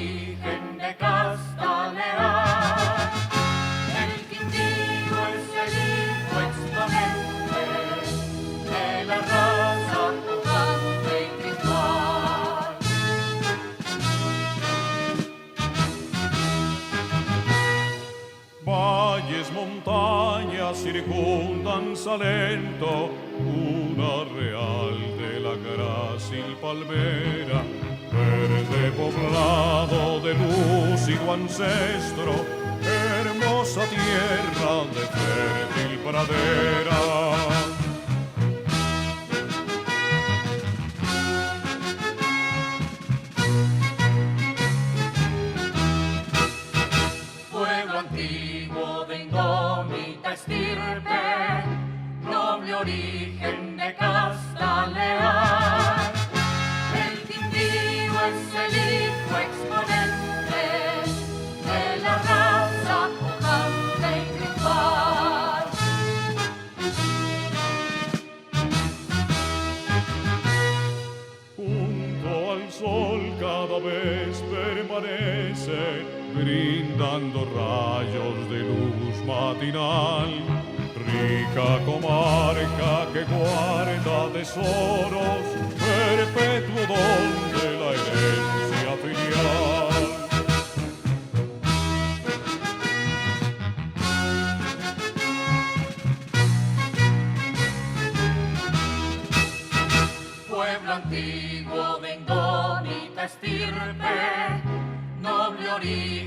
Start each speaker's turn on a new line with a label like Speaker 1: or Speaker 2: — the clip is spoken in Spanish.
Speaker 1: origen de casta leal. El Quindío es el hijo exponente de la raza pujante y triunfal.
Speaker 2: Valles, montañas circundan Salento, una real de la grácil palmera, verde poblado de lúcido ancestro, hermosa tierra de fértil pradera.
Speaker 1: Antiguo de indómita estirpe, noble origen de casta leal. El Quindío es el hijo exponente de la raza pujante y triunfal.
Speaker 2: Junto al sol cada vez permanece, brindando rayos de luz matinal, rica comarca que guarda tesoros, perpetuo don de la herencia filial.
Speaker 1: Pueblo antiguo de indómita estirpe, noble origen